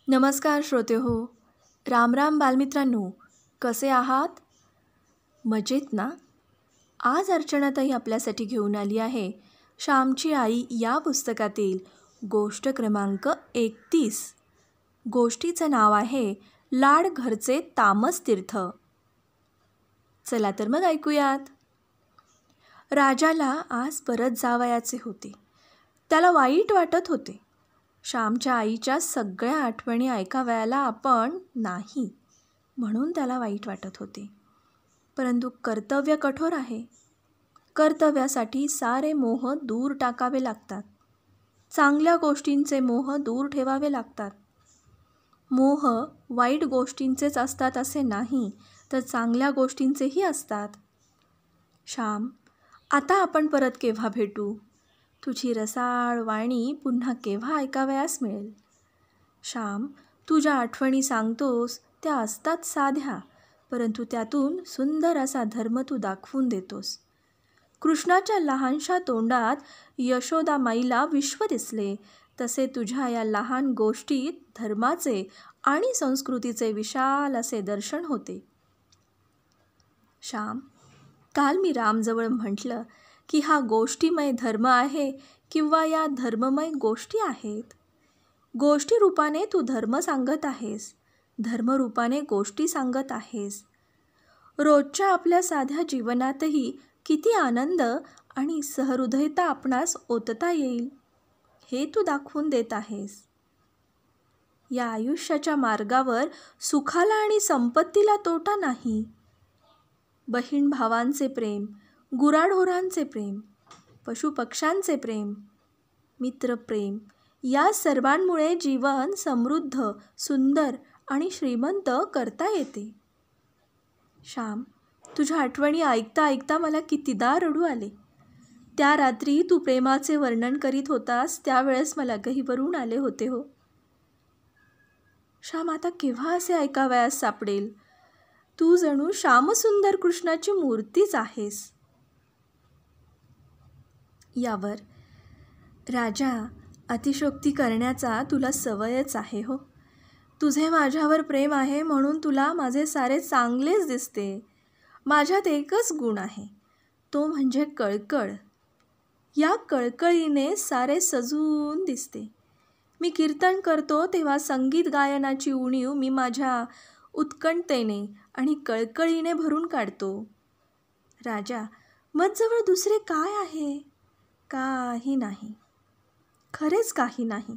नमस्कार श्रोते हो. राम राम बालमित्रांनो, कसे आहात? मजेत ना? आज अर्चनाताई आपल्यासाठी घेऊन आली आहे श्यामची आई या पुस्तकातील गोष्ट क्रमांक 31. गोष्टीचं नाव आहे लाड घरचे तामस तीर्थ. चला तर मग ऐकूयात. राजाला आज परत जावयाचे होते. त्याला वाईट वाटत होते. श्यामच्या आईच्या सगळ्या आठवणी ऐकावयाला आपण नाही म्हणून त्याला वाईट वाटत होते. परंतु कर्तव्य कठोर आहे. कर्तव्यासाठी सारे मोह दूर टाकावे लागतात. चांगल्या गोष्टींचे मोह दूर ठेवावे लागतात. मोह वाईट गोष्टींचेच असतात असे नाही, तर चांगल्या गोष्टींचेही असतात. श्याम, आता आपण परत केव्हा भेटू? तुझी रसाळ वाणी पुन्हा केव्हा ऐकावयास मिळेल? श्याम, तू ज्या आठवणी सांगतोस त्या असतात साध्या, परंतु त्यातून सुंदर असा धर्म तू दाखवून देतोस. कृष्णाच्या लहानशा तोंडात यशोदामाईला विश्व दिसले, तसे तुझ्या या लहान गोष्टीत धर्माचे आणि संस्कृतीचे विशाल असे दर्शन होते. श्याम, काल मी रामजवळ म्हटलं की हा गोष्टीमय धर्म आहे किंवा या धर्ममय गोष्टी आहेत. गोष्टी रूपाने तू धर्म सांगत आहेस, धर्मरूपाने गोष्टी सांगत आहेस. रोजच्या आपल्या साध्या जीवनातही किती आनंद आणि सहृदयता आपणास ओतता येईल हे तू दाखवून देत आहेस. या आयुष्याच्या मार्गावर सुखाला आणि संपत्तीला तोटा नाही. बहीण भावांचे प्रेम, गुराढोरांचे प्रेम, पशुपक्ष्यांचे प्रेम, मित्रप्रेम या सर्वांमुळे जीवन समृद्ध, सुंदर आणि श्रीमंत करता येते. श्याम, तुझ्या आठवणी ऐकता ऐकता मला कितीदा रडू आले. त्या रात्री तू प्रेमाचे वर्णन करीत होतास त्यावेळेस मला गहिवरून आले होते हो. श्याम, आता केव्हा असे ऐकावयास सापडेल? तू जणू श्यामसुंदर कृष्णाची मूर्तीच आहेस. यावर राजा, अतिशयोक्ती करण्याचा तुला सवयच आहे हो. तुझे माझ्यावर प्रेम आहे म्हणून तुला माझे सारे चांगलेच दिसते. माझ्यात एकच गुण आहे, तो म्हणजे कळकळ. या कळकळीने सारे सजून दिसते. मी कीर्तन करतो तेव्हा संगीत गायनाची उणीव मी माझ्या उत्कंठतेने आणि कळकळीने भरून काढतो. राजा, मजजवळ दुसरे काय आहे? काही नाही, खरेच काही नाही.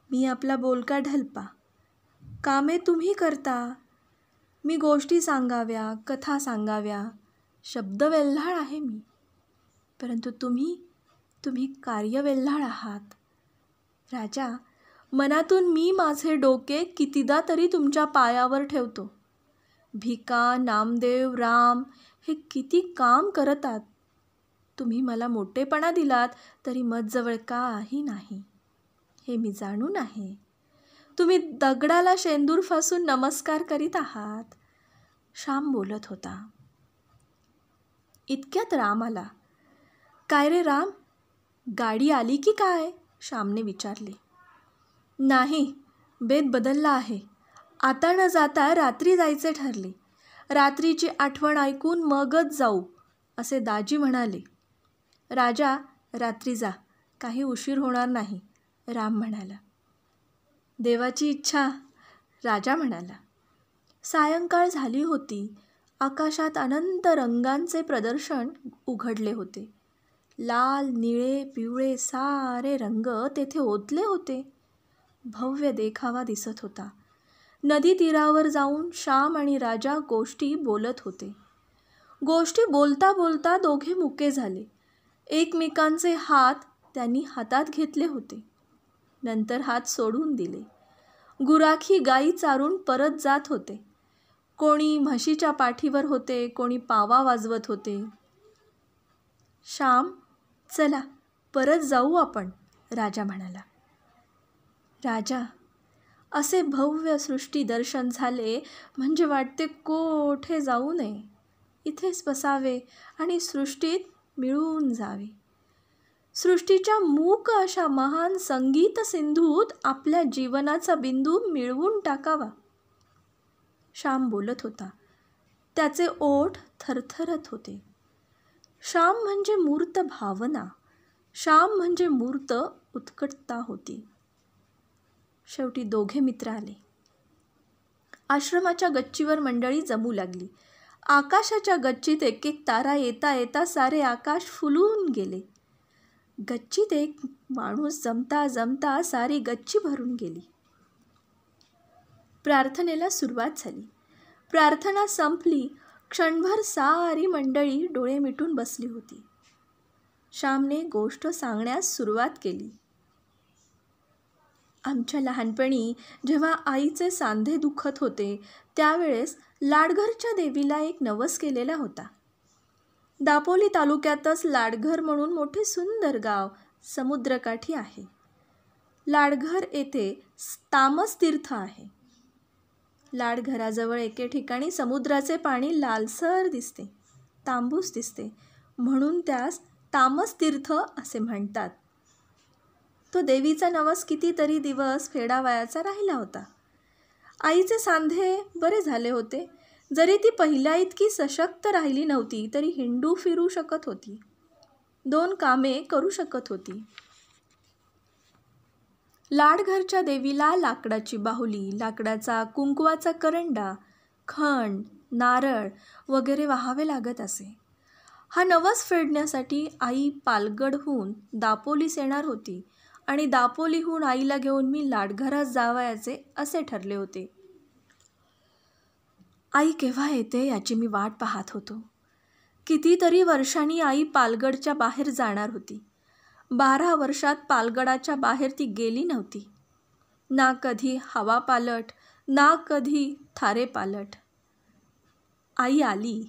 मी आपला बोलका ढलपा, कामे तुम्ही करता. मी गोष्टी सांगाव्या, कथा सांगाव्या, शब्द वेल्हाळ आहे मी, परंतु तुम्ही कार्यवेल्हाळ आहात. राजा, मनातून मी माझे डोके कितीदा तरी तुमच्या पायावर ठेवतो. भिका, नामदेव, राम हे किती काम करतात. तुम्ही मला मोठेपणा दिलात तरी मजजवळ काही नाही हे मी जाणून आहे. तुम्ही दगडाला शेंदूर फासून नमस्कार करीत आहात. श्याम बोलत होता. इतक्यात राम आला. काय रे राम, गाडी आली की काय? श्यामने विचारले. नाही, बेत बदलला आहे. आता न जाता रात्री जायचे ठरले. रात्रीची आठवण ऐकून मगच जाऊ असे दाजी म्हणाले. राजा, रात्री जा, काही उशीर होणार नाही, राम म्हणाला. देवाची इच्छा, राजा म्हणाला. सायंकाळ झाली होती. आकाशात अनंत रंगांचे प्रदर्शन उघडले होते. लाल, निळे, पिवळे सारे रंग तेथे ओतले होते. भव्य देखावा दिसत होता. नदी तीरावर जाऊन श्याम आणि राजा गोष्टी बोलत होते. गोष्टी बोलता बोलता दोघे मुके झाले. एकमेकांचे हात त्यांनी हातात घेतले होते. नंतर हात सोडून दिले. गुराखी गाई चारून परत जात होते. कोणी म्हशीच्या पाठीवर होते, कोणी पावा वाजवत होते. श्याम, चला परत जाऊ आपण, राजा म्हणाला. राजा, असे भव्य सृष्टी दर्शन झाले म्हणजे वाटते कोठे जाऊ नये, इथेच बसावे आणि सृष्टीत मिळून जावे. सृष्टीच्या मूक अशा महान संगीत सिंधूत आपल्या जीवनाचा बिंदू मिळवून टाकावा. श्याम बोलत होता. त्याचे ओठ थरथरत होते. श्याम म्हणजे मूर्त भावना, श्याम म्हणजे मूर्त उत्कटता होती. शेवटी दोघे मित्र आले. आश्रमाच्या गच्चीवर मंडळी जमू लागली. आकाशाच्या गच्चीत एक एक तारा येता येता सारे आकाश फुलून गेले. गच्चीत एक माणूस जमता जमता सारी गच्ची भरून गेली. प्रार्थनेला सुरुवात झाली. प्रार्थना संपली. क्षणभर सारी मंडळी डोळे मिटून बसली होती. श्यामने गोष्ट सांगण्यास सुरुवात केली. आमच्या लहानपणी जेव्हा आईचे सांधे दुखत होते त्यावेळेस लाडघरच्या देवीला एक नवस केलेला होता. दापोली तालुक्यातच लाडघर म्हणून मोठे सुंदर गाव समुद्रकाठी आहे. लाडघर येथे तामस तीर्थ आहे. लाडघराजवळ एके ठिकाणी समुद्राचे पाणी लालसर दिसते, तांबूस दिसते, म्हणून त्यास तामस तीर्थ असे म्हणतात. तो देवीचा नवस कितीतरी दिवस फेडावयाचा राहिला होता. आईचे सांधे बरे झाले होते. जरी ती पहिल्या इतकी सशक्त राहिली नव्हती तरी हिंडू फिरू शकत होती. 2 कामे करू शकत होती. लाडघरच्या देवीला लाकडाची बाहुली, लाकडाचा कुंकवाचा करंडा, खण, नारळ वगैरे वाहावे लागत असे. हा नवस फेडण्यासाठी आई पालगडहून दापोलीस येणार होती आणि दापोलीहून आईला घेऊन मी लाडघरात जावयाचे असे ठरले होते. आई केव्हा येते याची मी वाट पाहत होतो. कितीतरी वर्षांनी आई पालगडच्या बाहेर जाणार होती. 12 वर्षात पालगडाच्या बाहेर ती गेली नव्हती. ना कधी हवा पालट, ना कधी थारे पालट. आई आली.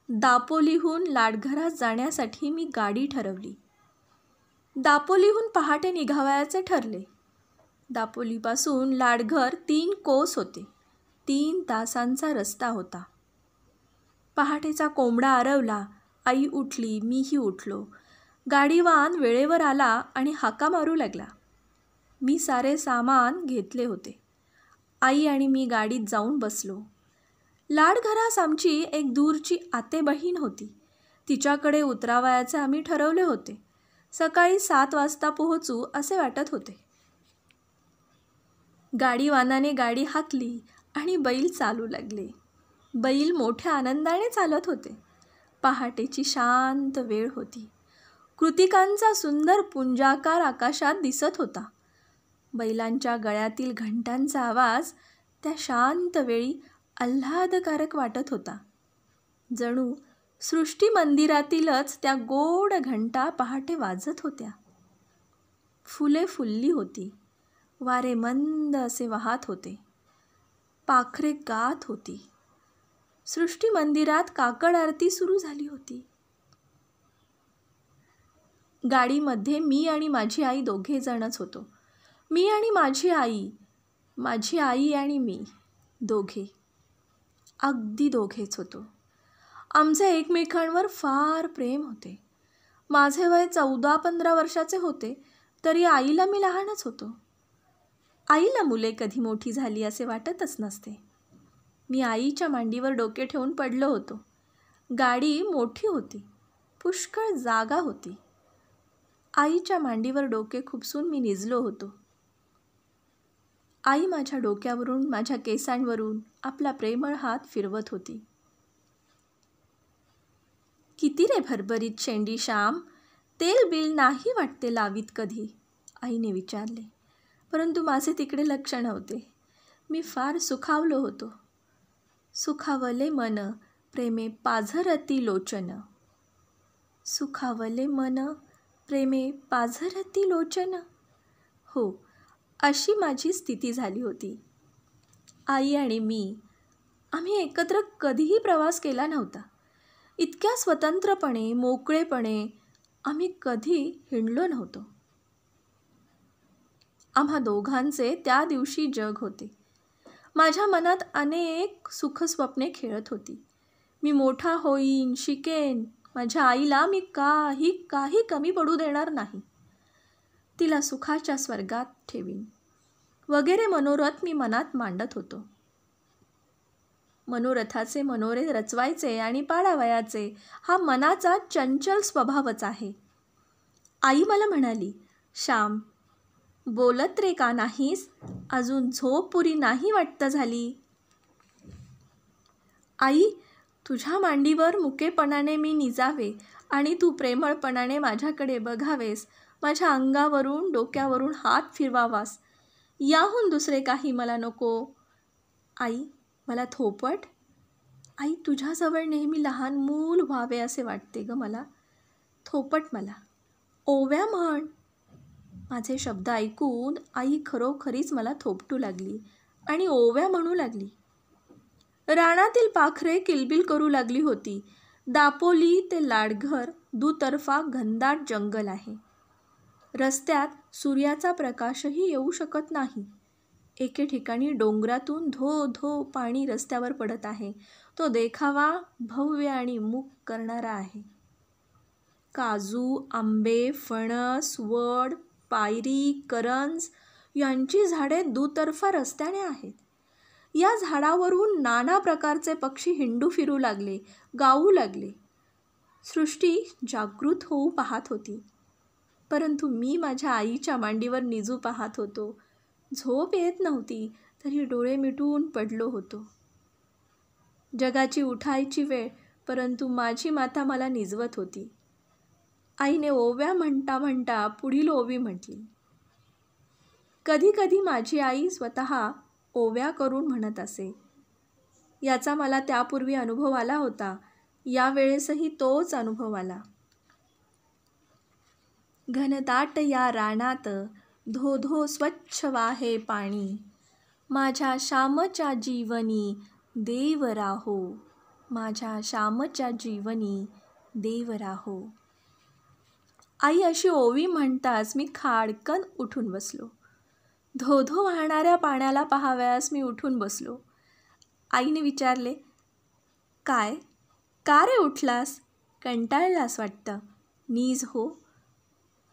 दापोलीहून लाडघरात जाण्यासाठी मी गाडी ठरवली. दापोलीहून पहाटे निघावयाचे ठरले. दापोलीपासून लाडघर 3 कोस होते. 3 तासांचा रस्ता होता. पहाटेचा कोंबडा आरवला. आई उठली, मीही उठलो. गाडीवान वेळेवर आला आणि हाका मारू लागला. मी सारे सामान घेतले होते. आई आणि मी गाडीत जाऊन बसलो. लाडघरास आमची एक दूरची आते बहीण होती. तिच्याकडे उतरावयाचे आम्ही ठरवले होते. सकाळी 7 वाजता पोहोचू असे वाटत होते. गाडीवानाने गाडी हाकली आणि बैल चालू लागले. बैल मोठ्या आनंदाने चालत होते. पहाटेची शांत वेळ होती. कृतिकांचा सुंदर पुंजाकार आकाशात दिसत होता. बैलांच्या गळ्यातील घंटांचा आवाज त्या शांत वेळी आल्हादकारक वाटत होता. जणू सृष्टी मंदिरातीलच त्या गोड घंटा पहाटे वाजत होत्या. फुले फुलली होती. वारे मंद असे वाहत होते. पाखरे गात होती. सृष्टी मंदिरात काकड आरती सुरू झाली होती. गाडीमध्ये मी आणि माझी आई दोघे जणच होतो. मी आणि माझी आई आणि मी दोघे, अगदी दोघेच होतो. आमचे एकमेकांवर फार प्रेम होते. माझे वय 14-15 वर्षाचे होते तरी आईला मी लहानच होतो. आईला मुले कधी मोठी झाली असे वाटतच नसते. मी आईच्या मांडीवर डोके ठेवून पडलो होतो. गाडी मोठी होती. पुष्कळ जागा होती. आईच्या मांडीवर डोके खुपसून मी निजलो होतो. आई माझ्या डोक्यावरून, माझ्या केसांवरून आपला प्रेमळ हात फिरवत होती. किती रे भरभरीत शेंडी श्याम, तेल बिल नाही वाटते लावीत कधी, आईने विचारले. परंतु माझे तिकडे लक्ष नव्हते. मी फार सुखावलो होतो. सुखावले मन प्रेमे पाझरती लोचन. सुखावले मन प्रेमे पाझरती लोचन. हो, अशी माझी स्थिती झाली होती. आई आणि मी, आम्ही एकत्र कधीही प्रवास केला नव्हता. इतक्या स्वतंत्रपणे, मोकळेपणे आम्ही कधी हिंडलो नव्हतो. आम्हा दोघांचे त्या दिवशी जग होते. माझ्या मनात अनेक सुखस्वप्ने खेळत होती. मी मोठा होईन, शिकेन, माझ्या आईला मी काही कमी पडू देणार नाही. तिला सुखाच्या स्वर्गात ठेवीन वगैरे मनोरथ मी मनात मांडत होतो. मनोरथाचे मनोरे रचवायचे आणि पाडावयाचे हा मनाचा चंचल स्वभावच आहे. आई मला म्हणाली, श्याम, बोलत रे का नाहीस? अजून झोप पुरी नाही वाटतं झाली. आई, तुझ्या मांडीवर मुकेपणाने मी निजावे आणि तू प्रेमळपणाने माझ्याकडे बघावेस, माझ्या अंगावरून डोक्यावरून हात फिरवावास, याहून दुसरे काही मला नको. आई, मला थोपट. आई, तुझ्याजवळ नेहमी लहान मूल व्हावे असे वाटते ग मला. थोपट मला. ओव्या म्हण. माझे शब्द ऐकून आई खरोखरीच मला थोपटू लागली आणि ओव्या म्हणू लागली. रानातील पाखरे किलबिल करू लागली होती. दापोली ते लाडघर दुतर्फा घनदाट जंगल आहे. रस्त्यात सूर्याचा प्रकाशही येऊ शकत नाही. एके ठिकाणी डोंगरातून धो धो पाणी रस्त्यावर पडत आहे. तो देखावा भव्य आणि मूक करणारा आहे. काजू, आंबे, फणस, वड, पायरी, करंज यांची झाडे दुतर्फा रस्त्याने आहेत. या झाडावरून नाना प्रकारचे पक्षी हिंडू फिरू लागले, गाऊ लागले. सृष्टी जागृत होऊ पाहत होती. परंतु मी माझ्या आईच्या मांडीवर निजू पाहत होतो. झोप येत नव्हती, तरी डोळे मिटून पडलो होतो. जगाची उठायची वेळ, परंतु माझी माता मला निजवत होती. आईने ओव्या म्हणता म्हणता पुढील ओवी म्हटली. कधी कधी माझी आई स्वतः ओव्या करून म्हणत असे. याचा मला त्यापूर्वी अनुभव आला होता. यावेळेसही तोच अनुभव आला. घनदाट या रानात धो धो स्वच्छ वाहे पाणी, माझ्या श्यामच्या जीवनी देव राहो, माझ्या श्यामच्या जीवनी देव राहो. आई अशी ओवी म्हणताच मी खाडकन उठून बसलो. धो धो वाहणाऱ्या पाण्याला पाहाव्यास मी उठून बसलो. आईने विचारले, काय, का रे उठलास? कंटाळलास वाटतं. नीज हो,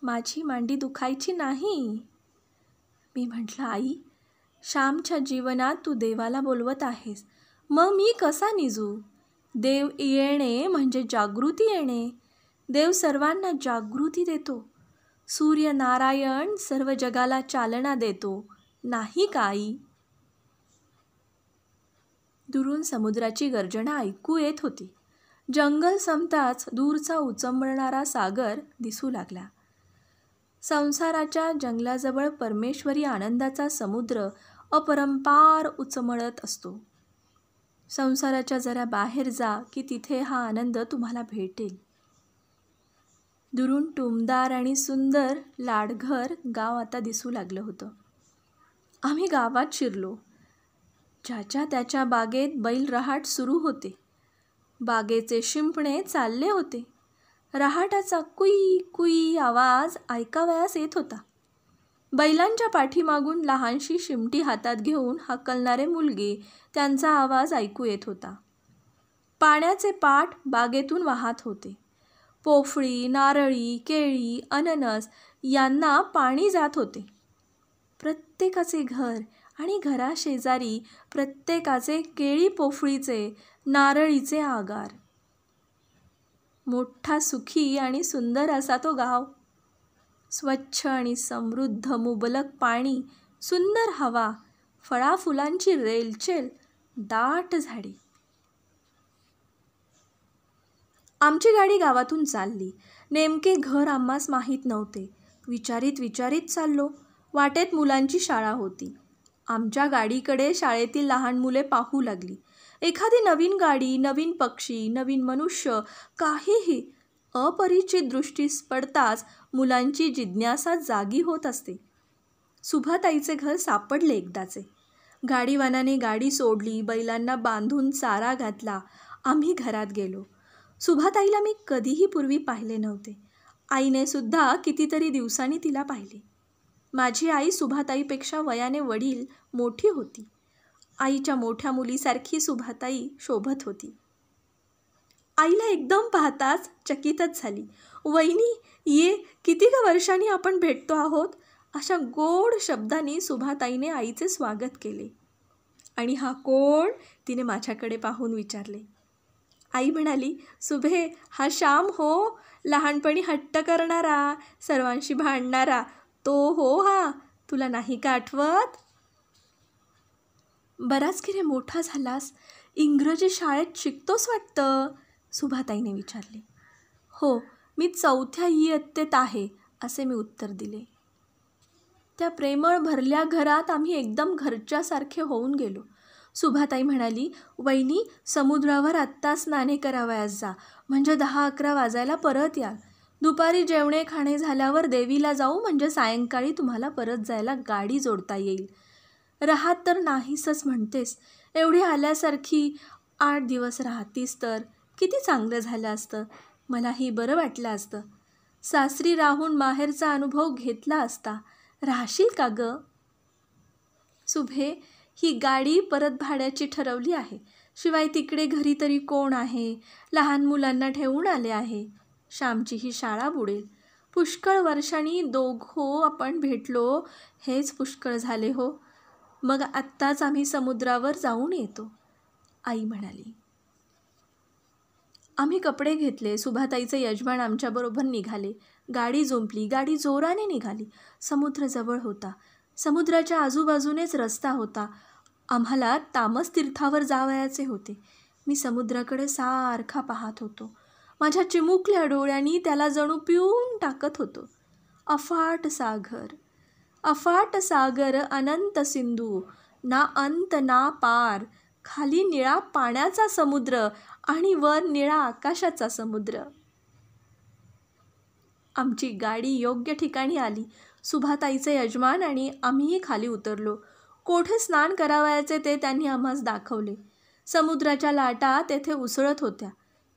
माझी मांडी दुखायची नाही. मी म्हटलं, आई, श्यामच्या जीवनात तू देवाला बोलवत आहेस, मग मी कसा निजू? देव येणे म्हणजे जागृती येणे. देव सर्वांना जागृती देतो. सूर्य नारायण सर्व जगाला चालना देतो, नाही का आई? दुरून समुद्राची गर्जना ऐकू येत होती. जंगल संपताच दूरचा उचंबळणारा सागर दिसू लागला. संसाराच्या जंगलाजवळ परमेश्वरी आनंदाचा समुद्र अपरंपार उचमळत असतो. संसाराच्या जरा बाहेर जा की तिथे हा आनंद तुम्हाला भेटेल. दुरून टुमदार आणि सुंदर लाडघर गाव आता दिसू लागलं होतं. आम्ही गावात शिरलो. ज्याच्या त्याच्या बागेत बैल रहाट सुरू होते. बागेचे शिंपणे चालले होते. रहाटाचा कुई कुई आवाज ऐकावयास येत होता. बैलांच्या पाठीमागून लहानशी शिमटी हातात घेऊन हाकलणारे मुलगे, त्यांचा आवाज ऐकू येत होता. पाण्याचे पाट बागेतून वाहत होते. पोफळी, नारळी, केळी, अननस यांना पाणी जात होते. प्रत्येकाचे घर आणि घराशेजारी प्रत्येकाचे केळी, पोफळीचे, नारळीचे आगार. मोठा, सुखी आणि सुंदर असा तो गाव. स्वच्छ आणि समृद्ध मुबलक पाणी, सुंदर हवा, फळाफुलांची रेलचेल, दाट झाडी. आमची गाडी गावातून चालली. नेमके घर आम्हास माहीत नव्हते. विचारीत चाललो. वाटेत मुलांची शाळा होती. आमच्या गाडीकडे शाळेतील लहान मुले पाहू लागली. एखादी नवीन गाडी, नवीन पक्षी, नवीन मनुष्य, काहीही अपरिचित दृष्टीस पडताच मुलांची जिज्ञासा जागी होत असते. सुभाताईचे घर सापडले एकदाचे. गाडीवानाने गाडी सोडली. बैलांना बांधून चारा घातला. आम्ही घरात गेलो. सुभाताईला मी कधीही पूर्वी पाहिले नव्हते. आईने सुद्धा कितीतरी दिवसांनी तिला पाहिले. माझी आई सुभाताईपेक्षा वयाने वडील मोठी होती. आईच्या मोठ्या मुलीसारखी सुभाताई शोभत होती. आईला एकदम पाहताच चकितच झाली. वहिनी ये, किती ग वर्षांनी आपण भेटतो आहोत. अशा गोड शब्दांनी सुभाताईने आईचे स्वागत केले. आणि हा कोण, तिने माझ्याकडे पाहून विचारले. आई म्हणाली, सुभे, हा श्याम हो, लहानपणी हट्ट करणारा, सर्वांशी भांडणारा तो हो. हा तुला नाही का आठवत? बराच की रे मोठा झालास, इंग्रजी शाळेत शिकतोस वाटतं, सुभाताईने विचारले. हो, मी 4थ्या इयत्तेत आहे, असे मी उत्तर दिले. त्या प्रेमळ भरल्या घरात आम्ही एकदम घरच्यासारखे होऊन गेलो. सुभाताई म्हणाली, वहिनी, समुद्रावर आत्ता स्नाने करावयास जा, म्हणजे 10-11 वाजायला परत याल. दुपारी जेवणे खाणे झाल्यावर देवीला जाऊ, म्हणजे सायंकाळी तुम्हाला परत जायला गाडी जोडता येईल. राहत तर नाहीसच म्हणतेस, एवढी आल्यासारखी 8 दिवस राहतीस तर किती चांगलं झालं असतं. मलाही बरं वाटलं असतं. सासरी राहून माहेरचा अनुभव घेतला असता. राहशील का ग? सुभे, ही गाडी परत भाड्याची ठरवली आहे. शिवाय तिकडे घरी तरी कोण आहे? लहान मुलांना ठेवून आले आहे. श्यामची ही शाळा बुडेल. पुष्कळ वर्षांनी दोघो आपण भेटलो, हेच पुष्कळ झाले हो. मग आत्ताच आम्ही समुद्रावर जाऊन येतो, आई म्हणाली. आम्ही कपडे घेतले. सुभाताईचे यजमान आमच्याबरोबर निघाले. गाडी जुंपली. गाडी जोराने निघाली. समुद्र जवळ होता. समुद्राच्या आजूबाजूनेच रस्ता होता. आम्हाला तामस तीर्थावर जावयाचे होते. मी समुद्राकडे सारखा पाहत होतो. माझ्या चिमुकल्या डोळ्यांनी त्याला जणू पिऊन टाकत होतो. अफाट सागर, अफाट सागर, अनंत सिंधू, ना अंत ना पार. खाली निळा पाण्याचा समुद्र आणि वर निळा आकाशाचा समुद्र. आमची गाडी योग्य ठिकाणी आली. सुभाताईचे यजमान आणि आम्हीही खाली उतरलो. कोठे स्नान करावयाचे ते त्यांनी आम्हास दाखवले. समुद्राच्या लाटा तेथे उसळत होत्या.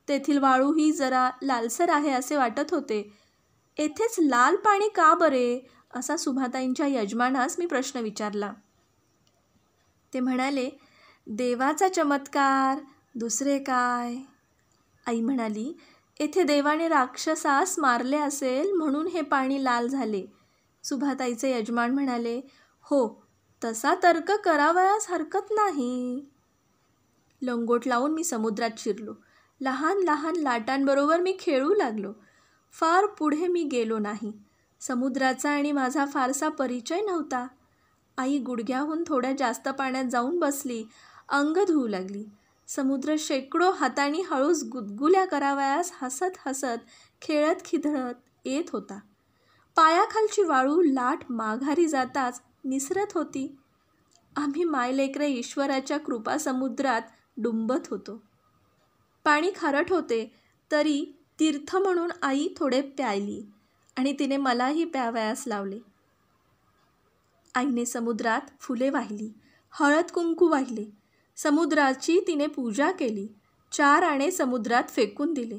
तेथील वाळूही जरा लालसर आहे असे वाटत होते. येथेच लाल पाणी का बरे, असा सुभाताईंच्या यजमानास मी प्रश्न विचारला. ते म्हणाले, देवाचा चमत्कार, दुसरे काय. आई म्हणाली, येथे देवाने राक्षसास मारले असेल म्हणून हे पाणी लाल झाले. सुभाताईचे यजमान म्हणाले, हो, तसा तर्क करावयास हरकत नाही. लंगोट लावून मी समुद्रात शिरलो. लहान लहान लाटांबरोबर मी खेळू लागलो. फार पुढे मी गेलो नाही. समुद्राचा आणि माझा फारसा परिचय नव्हता. आई गुडघ्याहून थोड्या जास्त पाण्यात जाऊन बसली. अंग धुवू लागली. समुद्र शेकडो हातांनी हळूच गुदगुल्या करावयास हसत हसत, खेळत खिदळत येत होता. पायाखालची वाळू लाट माघारी जाताच निसरत होती. आम्ही मायलेकरे ईश्वराच्या कृपा समुद्रात डुंबत होतो. पाणी खारट होते, तरी तीर्थ म्हणून आई थोडे प्यायली आणि तिने मलाही प्यावयास लावले. आईने समुद्रात फुले वाहिली, हळद कुंकू वाहिले. समुद्राची तिने पूजा केली. 4 आणे समुद्रात फेकून दिले.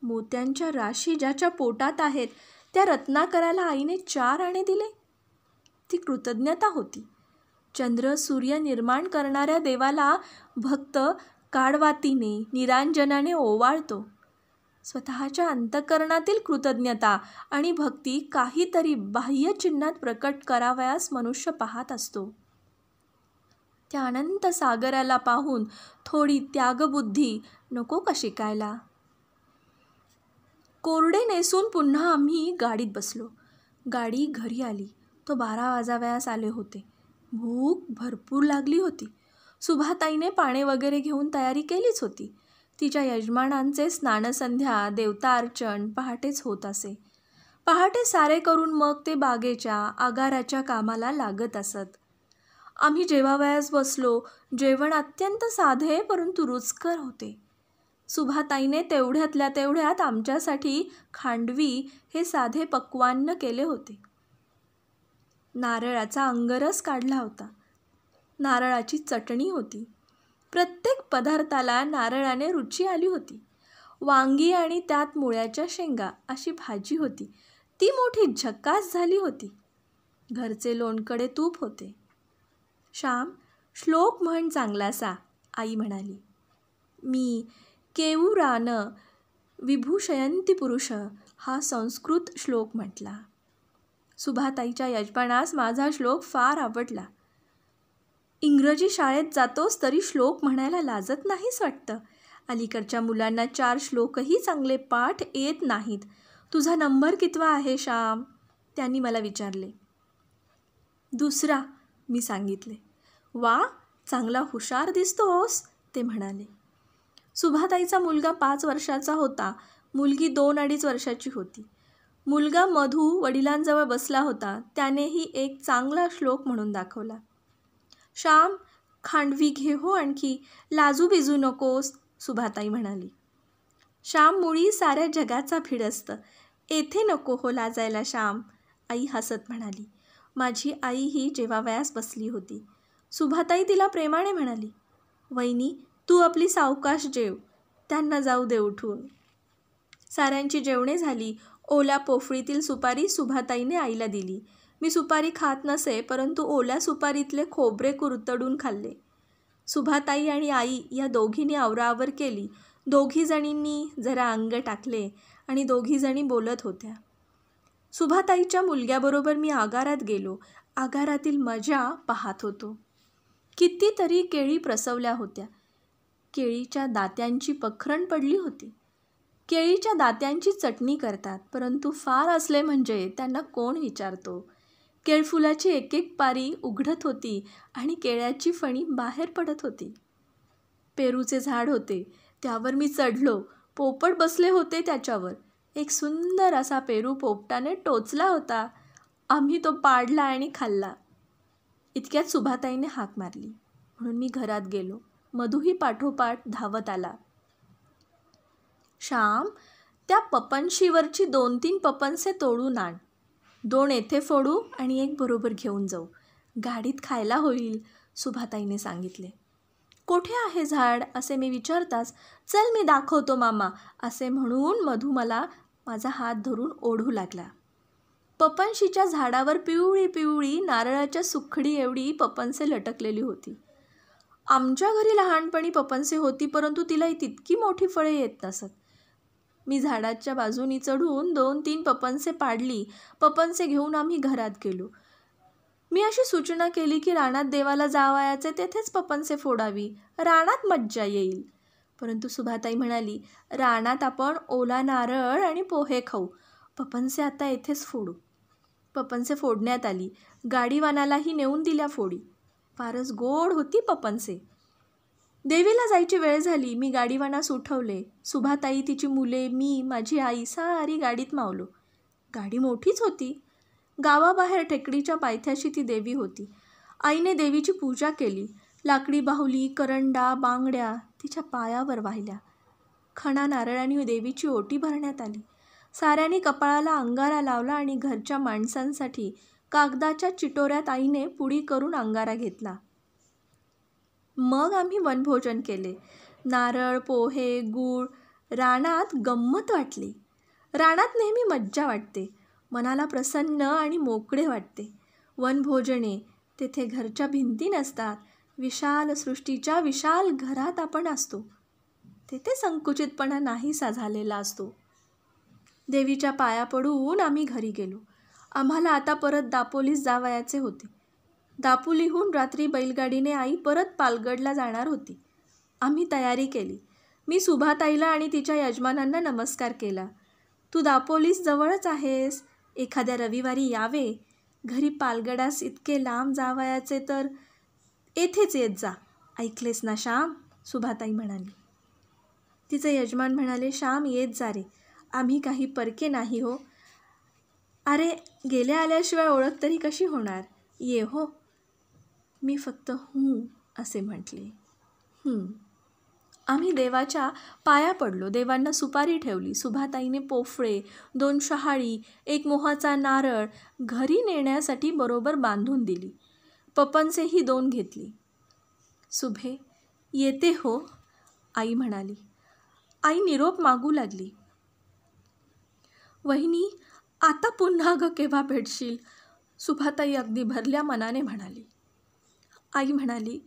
मोत्यांच्या राशी ज्याच्या पोटात आहेत त्या रत्नाकराला आईने 4 आणे दिले. ती कृतज्ञता होती. चंद्र सूर्य निर्माण करणाऱ्या देवाला भक्त काडवातीने निरांजनाने ओवाळतो. स्वतःच्या अंतःकरणातील कृतज्ञता आणि भक्ती काहीतरी बाह्य चिन्हात प्रकट करावयास मनुष्य पाहत असतो. त्या अनंत सागराला पाहून थोडी त्यागबुद्धी नको का शिकायला. कोरडे नेसून पुन्हा आम्ही गाडीत बसलो. गाडी घरी आली. तो 12 वाजावयास आले होते. भूक भरपूर लागली होती. सुभाताईने पाणी वगैरे घेऊन तयारी केलीच होती. तिच्या यजमानांचे स्नानसंध्या देवता अर्चन पहाटेच होत असे. पहाटे सारे करून मग ते बागेच्या आगाराच्या कामाला लागत असत. आम्ही जेवावयास बसलो. जेवण अत्यंत साधे परंतु रुचकर होते. सुभाताईने तेवढ्यातल्या तेवढ्यात आमच्यासाठी खांडवी हे साधे पक्वान्न केले होते. नारळाचा अंगरस काढला होता. नारळाची चटणी होती. प्रत्येक पदार्थाला नारळाने रुची आली होती. वांगी आणि त्यात मुळ्याच्या शेंगा अशी भाजी होती. ती मोठी झकास झाली होती. घरचे लोणकडे तूप होते. श्याम, श्लोक म्हण चांगलासा, आई म्हणाली. मी केऊरान विभूषयंती पुरुष हा संस्कृत श्लोक म्हटला. सुभाताईच्या यजमानास माझा श्लोक फार आवडला. इंग्रजी शाळेत जातोस तरी श्लोक म्हणायला लाजत नाहीस वाटतं. अलीकडच्या मुलांना 4 श्लोकही चांगले पाठ येत नाहीत. तुझा नंबर कितवा आहे श्याम? त्यांनी मला विचारले. 2रा, मी सांगितले. वा, चांगला हुशार दिसतोस, ते म्हणाले. सुभाताईचा मुलगा 5 वर्षाचा होता. मुलगी 2-2.5 वर्षाची होती. मुलगा मधू वडिलांजवळ बसला होता. त्यानेही एक चांगला श्लोक म्हणून दाखवला. श्याम, खांडवी घे हो आणखी, लाजू बिजू नकोस, सुभाताई म्हणाली. श्याम मुळी साऱ्या जगाचा भिडस्त, येथे नको हो लाजायला श्याम, आई हसत म्हणाली. माझी आई ही जेवावयास बसली होती. सुभाताई तिला प्रेमाने म्हणाली. वहिनी, तू आपली सावकाश जेव, त्यांना जाऊ दे उठून. साऱ्यांची जेवणे झाली. ओल्या पोफळीतील सुपारी सुभाताईने आईला दिली. मी सुपारी खात नसे, परंतु ओल्या सुपारीतले खोबरे कुरतडून खाल्ले. सुभाताई आणि आई या दोघींनी आवराआवर केली. दोघीजणींनी जरा अंग टाकले आणि दोघीजणी बोलत होत्या. सुभाताईच्या मुलग्याबरोबर मी आगारात गेलो. आगारातील मजा पाहत होतो. कितीतरी केळी प्रसवल्या होत्या. केळीच्या दात्यांची पखरण पडली होती. केळीच्या दात्यांची चटणी करतात, परंतु फार असले म्हणजे त्यांना कोण विचारतो. केळफुलाची एक एक पारी उघडत होती आणि केळ्याची फणी बाहेर पडत होती. पेरूचे झाड होते, त्यावर मी चढलो. पोपट बसले होते त्याच्यावर. एक सुंदर असा पेरू पोपटाने टोचला होता. आम्ही तो पाडला आणि खाल्ला. इतक्यात सुभाताईने हाक मारली, म्हणून मी घरात गेलो. मधूही पाठोपाठ धावत आला. श्याम, त्या पपनशीवरची 2-3 पपनसे तोडून आण. 2 येथे फोडू आणि 1 बरोबर घेऊन जाऊ. गाडीत खायला होईल, सुभाताईने सांगितले. कोठे आहे झाड, असे मी विचारताच, चल मी दाखवतो मामा, असे म्हणून मधू मला माझा हात धरून ओढू लागला. पपनशीच्या झाडावर पिवळी पिवळी नारळाच्या सुखडी एवढी पपनसे लटकलेली होती. आमच्या घरी लहानपणी पपनसे होती, परंतु तिला तितकी मोठी फळे येत नसत. मी झाडाच्या बाजूनी चढून 2-3 पपनसे पाडली. पपनसे घेऊन आम्ही घरात गेलो. मी अशी सूचना केली की रानात देवाला जावयाचे, तेथेच पपनसे फोडावी, रानात मज्जा येईल. परंतु सुभाताई म्हणाली, रानात आपण ओला नारळ आणि पोहे खाऊ, पपनसे आता येथेच फोडू. पपनसे फोडण्यात आली. गाडीवानालाही नेऊन दिल्या फोडी. फारच गोड होती पपनसे. देवीला जायची वेळ झाली. मी गाडीवानास उठवले. सुभाताई, तिची मुले, मी, माझी आई सारी गाडीत मावलो. गाडी मोठीच होती. गावाबाहेर टेकडीच्या पायथ्याशी ती देवी होती. आईने देवीची पूजा केली. लाकडी बाहुली, करंडा, बांगड्या तिच्या पायावर वाहिल्या. खणा नारळाने देवीची ओटी भरण्यात आली. साऱ्यांनी कपाळाला अंगारा लावला आणि घरच्या माणसांसाठी कागदाच्या चिटोऱ्यात आईने पुडी करून अंगारा घेतला. मग आम्ही वनभोजन केले. नारळ, पोहे, गूळ. रानात गंमत वाटली. रानात नेहमी मज्जा वाटते. मनाला प्रसन्न आणि मोकळे वाटते. वनभोजने, तेथे घरच्या भिंती नसतात. विशाल सृष्टीच्या विशाल घरात आपण असतो. तेथे संकुचितपणा नाहीसा झालेला असतो. देवीच्या पाया पडून आम्ही घरी गेलो. आम्हाला आता परत दापोलीस जावयाचे होते. दापोलीहून रात्री बैलगाडीने आई परत पालगडला जाणार होती. आम्ही तयारी केली. मी सुभाताईला आणि तिच्या यजमानांना नमस्कार केला. तू दापोलीस जवळच आहेस, एखाद्या रविवारी यावे. घरी पालगडास इतके लांब जावयाचे तर येथेच येत जा. ऐकलेस ना श्याम, सुभाताई म्हणाली. तिचे यजमान म्हणाले, श्याम येत जा रे, आम्ही काही परके नाही हो. अरे, गेल्या आल्याशिवाय ओळख तरी कशी होणार, ये हो. मी फक्त असे म्हटले. आम्ही देवाच्या पाया पडलो. देवांना सुपारी ठेवली. सुभाताईने पोफळे, 2 शहाळी, 1 मोहाचा नारळ घरी नेण्यासाठी बरोबर बांधून दिली. पपनसेही 2 घेतली. सुभे, येते हो, आई म्हणाली. आई निरोप मागू लागली. वहिनी, आता पुन्हा ग केव्हा भेटशील, सुभाताई अगदी भरल्या मनाने म्हणाली. आई म्हणाली,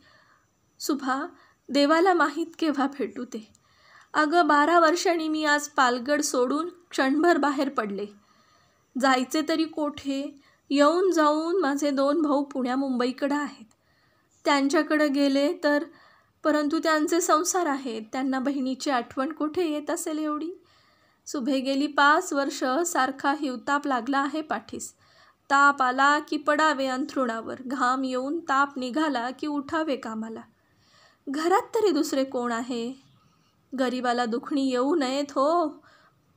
सुभा, देवाला माहीत केव्हा भेटू ते. अगं 12 वर्षांनी मी आज पालगड सोडून क्षणभर बाहेर पडले. जायचे तरी कोठे? येऊन जाऊन माझे 2 भाऊ पुण्या मुंबईकडं आहेत. त्यांच्याकडे गेले तर, परंतु त्यांचे संसार आहेत. त्यांना बहिणीची आठवण कुठे येत असेल एवढी? सुभे गेली 5 वर्ष सारखा हिवताप लागला आहे पाठीस. ताप आला की पडावे अंथरुणावर, घाम येऊन ताप निघाला की उठावे कामाला. घरात तरी दुसरे कोण आहे? गरिबाला दुखणी येऊ नयेत हो,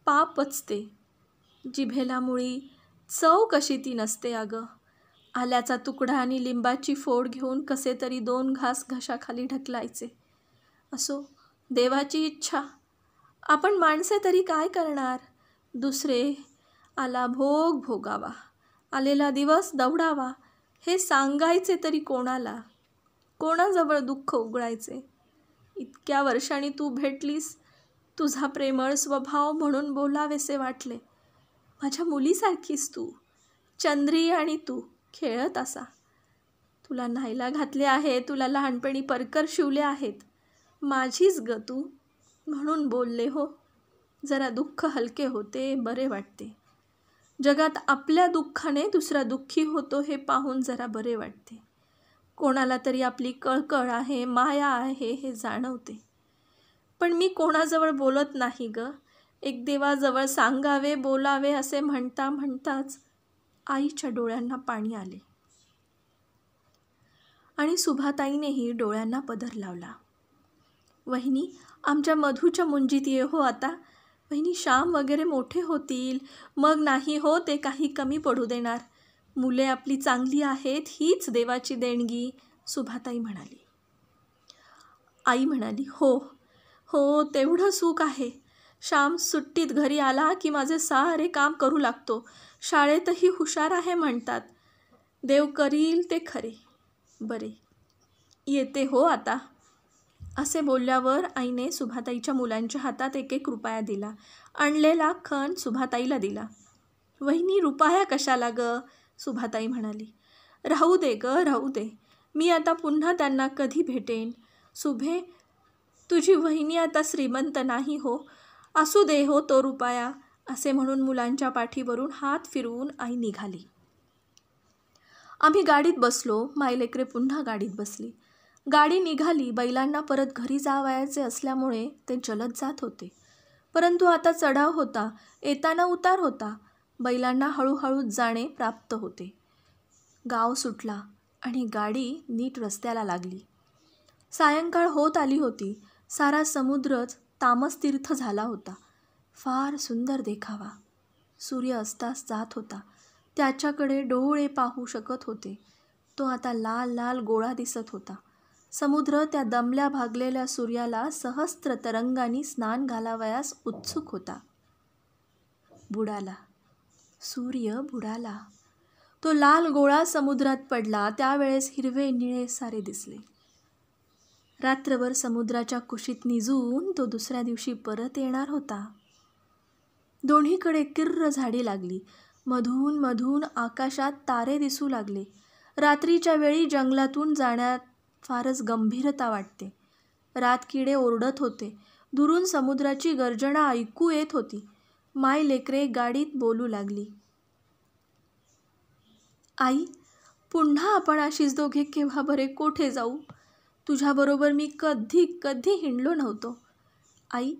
पाप पचते. जिभेला मुळी चव कशी ती नसते अगं. आल्याचा तुकडा आणि लिंबाची फोड घेऊन कसे तरी 2 घास घशाखाली ढकलायचे. असो, देवाची इच्छा. आपण माणसे तरी काय करणार? दुसरे आला भोग भोगावा, आलेला दिवस दवडावा, हे सांगायचे तरी कोणाला? कोणाजवळ दुःख उघडायचे? इतक्या वर्षांनी तू भेटलीस, तुझा प्रेमळ स्वभाव म्हणून बोलावेसे वाटले. माझ्या मुलीसारखीस तू, चंद्री आणि तू खेळत असा. तुला न्हायला घातले आहे, तुला लहानपणी परकर शिवले आहेत. माझीच ग तू, म्हणून बोलले हो. जरा दुःख हलके होते, बरे वाटते. जगात आपल्या दुःखाने दुसरा दुःखी होतो हे पाहून जरा बरे वाटते. कोणाला तरी आपली कळकळ आहे, माया आहे हे जाणवते. पण मी कोणाजवळ बोलत नाही ग. एक देवाजवळ सांगावे, बोलावे असे म्हणता म्हणताच आईच्या डोळ्यांना पाणी आले आणि सुभाताईनेही डोळ्यांना पदर लावला. वहिनी, आमच्या मधूच्या मुंजीत ये हो आता. वहिनी, श्याम वगैरे मोठे होतील, मग नाही हो ते काही कमी पडू देणार. मुले आपली चांगली आहेत, हीच देवाची देणगी, सुभाताई म्हणाली. आई म्हणाली, हो हो, तेवढं सुख आहे. श्याम सुट्टीत घरी आला की माझे सारे काम करू लागतो. शाळेतही हुशार आहे म्हणतात. देव करील ते खरे. बरे, येते हो आता. असे बोलल्यावर आईने सुभाताईच्या मुलांच्या हातात 1-1 रुपया दिला. आणलेला खण सुभाताईला दिला. वहिनी, रुपया कशाला ग? सुभाताई म्हणाली. राहू दे ग, राहू दे. मी आता पुन्हा त्यांना कधी भेटेन? सुभे, तुझी वहिनी आता श्रीमंत नाही हो, असू दे हो तो रुपया, असे म्हणून मुलांच्या पाठीवरून हात फिरवून आई निघाली. आम्ही गाडीत बसलो. मायलेकरे पुन्हा गाडीत बसली. गाडी निघाली. बैलांना परत घरी जावयाचे असल्यामुळे ते जलद जात होते. परंतु आता चढाव होता, येताना उतार होता. बैलांना हळूहळू जाणे प्राप्त होते. गाव सुटला आणि गाडी नीट रस्त्याला लागली. सायंकाळ होत आली होती. सारा समुद्रच तामसतीर्थ झाला होता. फार सुंदर देखावा. सूर्य अस्तास जात होता. त्याच्याकडे डोळे पाहू शकत होते. तो आता लाल लाल गोळा दिसत होता. समुद्र त्या दमल्या भागलेल्या सूर्याला सहस्त्र तरंगांनी स्नान घालावयास उत्सुक होता. बुडाला. सूर्य बुडाला. तो लाल गोळा समुद्रात पडला. त्यावेळेस हिरवे निळे सारे दिसले. रात्रभर समुद्राच्या कुशीत निजून तो दुसऱ्या दिवशी परत येणार होता. दोन्हीकडे किर्र झाडी लागली. मधून मधून आकाशात तारे दिसू लागले. रात्रीच्या वेळी जंगलातून जाण्यात फारच गंभीरता वाटते. रातकिडे ओरडत होते. दुरून समुद्राची गर्जना ऐकू येत होती. माय लेकरे गाडीत बोलू लागली. आई, पुन्हा आपण अशीच दोघे केव्हा बरे कोठे जाऊ? तुझ्याबरोबर मी कधी कधी हिंडलो नव्हतो. आई,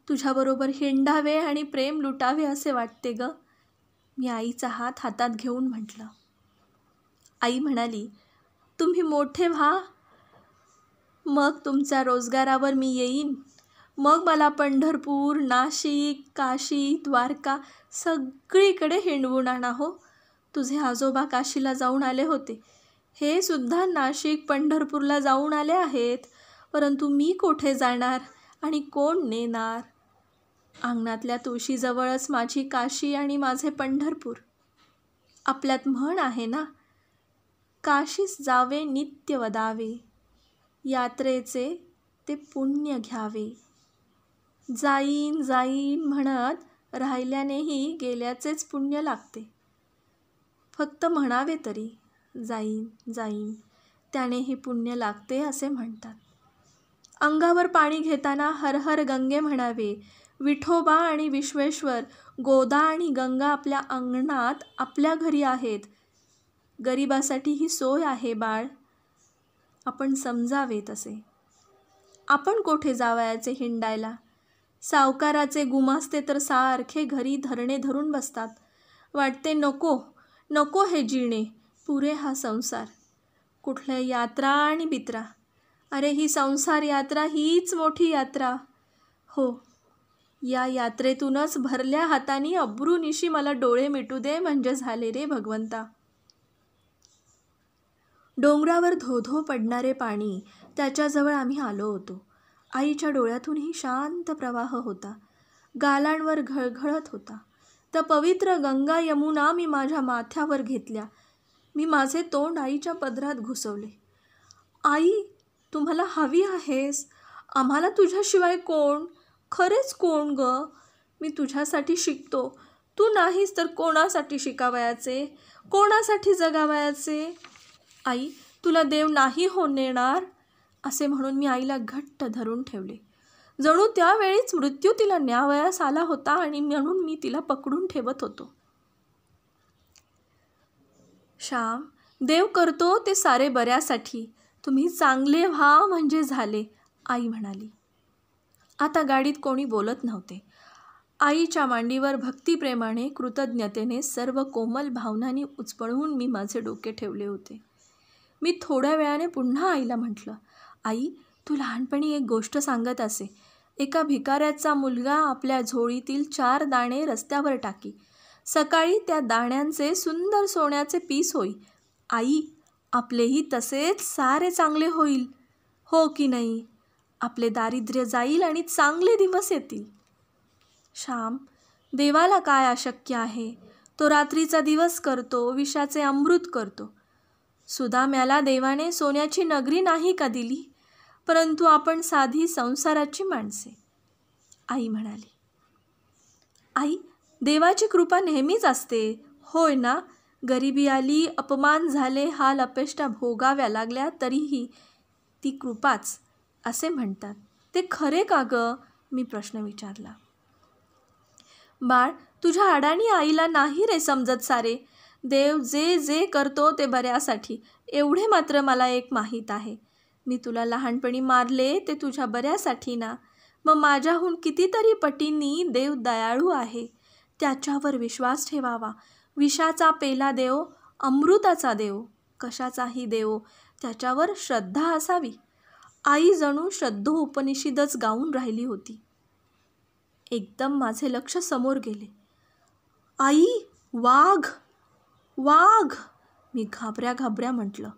तुझ्याबरोबर हिंडावे आणि प्रेम लुटावे असे वाटते ग. मी आईचा हात हातात घेऊन म्हटलं. आई म्हणाली, तुम्ही मोठे व्हा, मग तुमच्या रोजगारावर मी येईन. मग मला पंढरपूर, नाशिक, काशी, द्वारका सगळीकडे हिंडवून आणा हो. तुझे आजोबा काशीला जाऊन आले होते. हे सुद्धा नाशिक, पंढरपूरला जाऊन आले आहेत. परंतु मी कोठे जाणार आणि कोण नेणार? अंगणातल्या तुळशीजवळच माझी काशी आणि माझे पंढरपूर. आपल्यात म्हण आहे ना, काशीस जावे नित्य वदावे, यात्रेचे ते पुण्य घ्यावे. जाईन जाईन म्हणत राहिल्यानेही गेल्याचेच पुण्य लागते. फक्त म्हणावे तरी जाईन जाईन, त्यानेही पुण्य लागते असे म्हणतात. अंगावर पाणी घेताना हर हर गंगे म्हणावे. विठोबा आणि विश्वेश्वर, गोदा आणि गंगा आपल्या अंगणात आपल्या घरी आहेत. गरिबासाठी ही सोय आहे बाळ. आपण समजावे तसे. आपण कोठे जावयाचे हिंडायला. सावकाराचे गुमास्ते तर सारखे घरी धरणे धरून बसतात. वाटते नको नको हे जिणे, पुरे हा संसार. कुठल्या यात्रा आणि बित्रा. अरे ही संसार यात्रा हीच मोठी यात्रा. हो, या यात्रेतूनच भरल्या हातानी अब्रूनिशी मला डोळे मिटू दे म्हणजे झाले रे भगवंता. डोंगरावर धोधो पडणारे पाणी, त्याच्याजवळ आम्ही आलो होतो. आईच्या डोळ्यातूनही शांत प्रवाह होता. गालांवर घळघळत होता. त्या पवित्र गंगा यमुना मी माझ्या माथ्यावर घेतल्या. मी माझे तोंड आईच्या पदरात घुसवले. आई, तुम्हाला हवी आहेस. आम्हाला तुझ्याशिवाय कोण, खरेच कोण ग. मी तुझ्यासाठी शिकतो. तू नाहीस तर कोणासाठी शिकावयाचे, कोणासाठी जगावयाचे. आई, तुला देव नाही होऊन येणार, असे म्हणून मी आईला घट्ट धरून ठेवले. जणू त्यावेळीच मृत्यू तिला न्यावयास आला होता आणि म्हणून मी तिला पकडून ठेवत होतो. श्याम, देव करतो ते सारे बऱ्यासाठी. तुम्ही चांगले व्हा म्हणजे झाले, आई म्हणाली. आता गाडीत कोणी बोलत नव्हते. आईच्या मांडीवर भक्तिप्रेमाने, कृतज्ञतेने, सर्व कोमल भावनांनी उचपळून मी माझे डोके ठेवले होते. मी थोड्या वेळाने पुन्हा आईला म्हटलं, आई, तू लहानपणी एक गोष्ट सांगत असे. एका भिकाऱ्याचा मुलगा आपल्या झोळीतील 4 दाणे रस्त्यावर टाकी. सकाळी त्या दाण्यांचे सुंदर सोन्याचे पीस होई. आई, आपलेही तसेच सारे चांगले होईल, हो की नाही? आपले दारिद्र्य जाईल आणि चांगले दिवस येतील. श्याम, देवाला काय अशक्य आहे? तो रात्रीचा दिवस करतो, विषाचे अमृत करतो. सुदाम्याला देवाने सोन्याची नगरी नाही का दिली? परंतु आपण साधी संसाराची माणसे, आई म्हणाली. आई, देवाची कृपा नेहमीच असते, होय ना? गरिबी आली, अपमान झाले, हाल अपेष्टा भोगाव्या लागल्या, तरीही ती कृपाच असे म्हणतात. ते खरे का ग? मी प्रश्न विचारला. बाळ, तुझ्या अडाणी आईला नाही रे समजत सारे. देव जे जे करतो ते बऱ्यासाठी, एवढे मात्र मला एक माहीत आहे. मी तुला लहानपणी मारले ते तुझ्या बऱ्यासाठी ना. मग माझ्याहून कितीतरी पटींनी देव दयाळू आहे. त्याच्यावर विश्वास ठेवावा. विषाचा पेला देव, अमृताचा देव, कशाचाही देव, त्याच्यावर श्रद्धा असावी. आई जणू श्रद्धोपनिषदच गाऊन राहिली होती. एकदम माझे लक्ष समोर गेले. आई, वाघ वाघ, मी घाबऱ्या घाबऱ्या म्हटलं.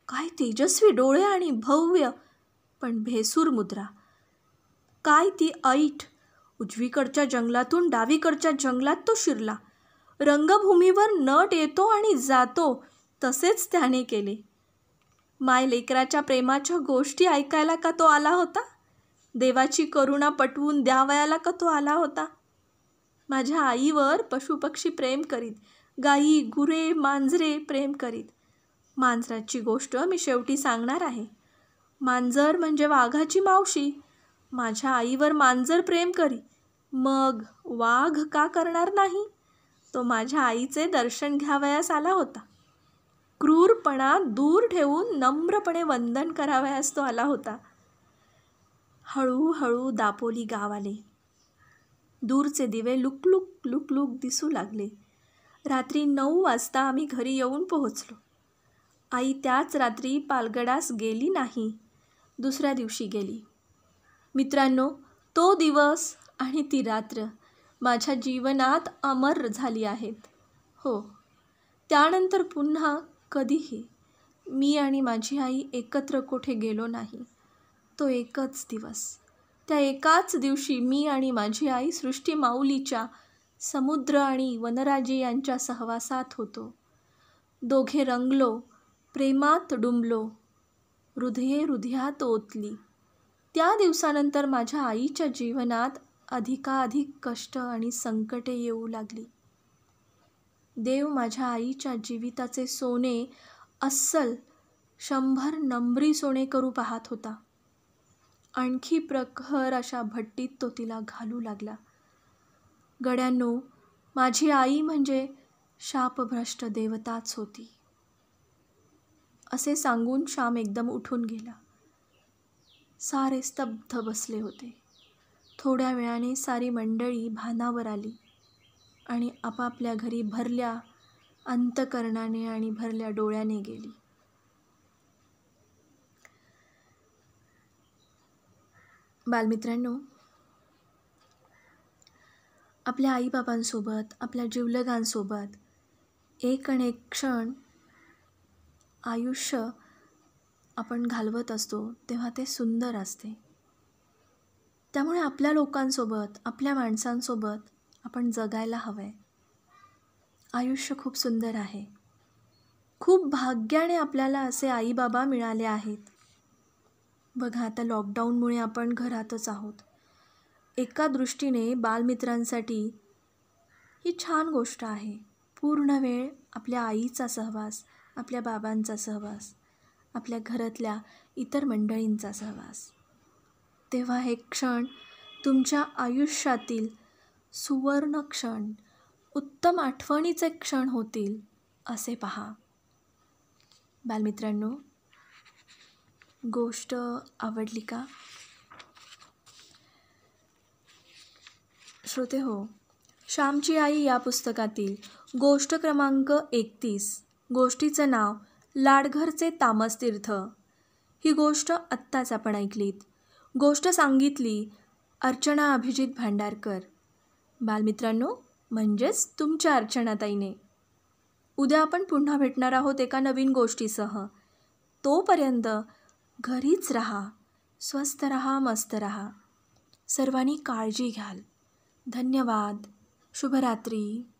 काय तेजस्वी डोळे आणि भव्य पण भेसूर मुद्रा. काय ती ऐट. उजवीकडच्या जंगलातून डावीकडच्या जंगलात तो शिरला. रंगभूमीवर नट येतो आणि जातो तसेच त्याने केले. माय लेकराच्या प्रेमाच्या गोष्टी ऐकायला का तो आला होता? देवाची करुणा पटवून द्यावयाला का तो आला होता? माझ्या आईवर पशुपक्षी प्रेम करीत, गाई, गुरे, मांजरे प्रेम करीत. मांजराची गोष्ट मी शेवटी सांगणार आहे. मांजर म्हणजे वाघाची मावशी. माझ्या आईवर मांजर प्रेम करी, मग वाघ का करणार नाही? तो माझ्या आईचे दर्शन घ्यावयास आला होता. क्रूरपणा दूर ठेवून नम्रपणे वंदन करावयास तो आला होता. हळूहळू दापोली गाव आले. दूरचे दिवे लुकलुक लुकलुक दिसू लागले. रात्री 9 वाजता आम्ही घरी येऊन पोहोचलो. आई त्याच रात्री पालगडास गेली नाही, दुसऱ्या दिवशी गेली. मित्रांनो, तो दिवस आणि ती रात्र माझ्या जीवनात अमर झाली आहेत. हो, त्यानंतर पुन्हा कधीही मी आणि माझी आई एकत्र कोठे गेलो नाही. तो एकच दिवस, त्या एकाच दिवशी मी आणि माझी आई सृष्टी माऊलीच्या, समुद्र आणि वनराजी यांच्या सहवासात होतो. दोघे रंगलो, प्रेमात डुंबलो, हृदये हृदयात ओतली. त्या दिवसानंतर माझ्या आईच्या जीवनात अधिकाधिक कष्ट आणि संकटे येऊ लागली. देव माझ्या आईच्या जीविताचे सोने अस्सल 100 नंबरी सोने करू पाहत होता. आणखी प्रखर अशा भट्टीत तो तिला घालू लागला. गड्यांनो, माझी आई म्हणजे शापभ्रष्ट देवताच होती, असे सांगून श्याम एकदम उठून गेला. सारे स्तब्ध बसले होते. थोड्या वेळाने सारी मंडळी भानावर आली आणि आपापल्या घरी भरल्या अंतकरणाने आणि भरल्या डोळ्याने गेली. बालमित्रांनो, आपल्या आईबाबांसोबत, आपल्या जिवलगांसोबत एक आणि एक क्षण आयुष्य आपण घालवत असतो तेव्हा ते सुंदर असते. त्यामुळे आपल्या लोकांसोबत, आपल्या माणसांसोबत आपण जगायला हवं आहे. आयुष्य खूप सुंदर आहे. खूप भाग्याने आपल्याला असे आईबाबा मिळाले आहेत. बघा, आता लॉकडाऊनमुळे आपण घरातच आहोत. एका दृष्टीने बालमित्रांसाठी ही छान गोष्ट आहे. पूर्ण वेळ आपल्या आईचा सहवास, आपल्या बाबांचा सहवास, आपल्या घरातल्या इतर मंडळींचा सहवास. तेव्हा हे क्षण तुमच्या आयुष्यातील सुवर्ण क्षण, उत्तम आठवणीचे क्षण होतील असे पहा. बालमित्रांनो, गोष्ट आवडली का? श्रोते हो, श्यामची आई या पुस्तकातील गोष्ट क्रमांक 31, गोष्टीचं नाव लाडघरचे तामसतीर्थ. ही गोष्ट आत्ताच आपण ऐकलीत. गोष्ट सांगितली अर्चना अभिजित भांडारकर. बालमित्रांनो, म्हणजेच तुमच्या अर्चनाताईने. उद्या आपण पुन्हा भेटणार आहोत एका नवीन गोष्टीसह. तोपर्यंत घरीच राहा, स्वस्थ राहा, मस्त राहा. सर्वांनी काळजी घ्याल. धन्यवाद. शुभरात्री.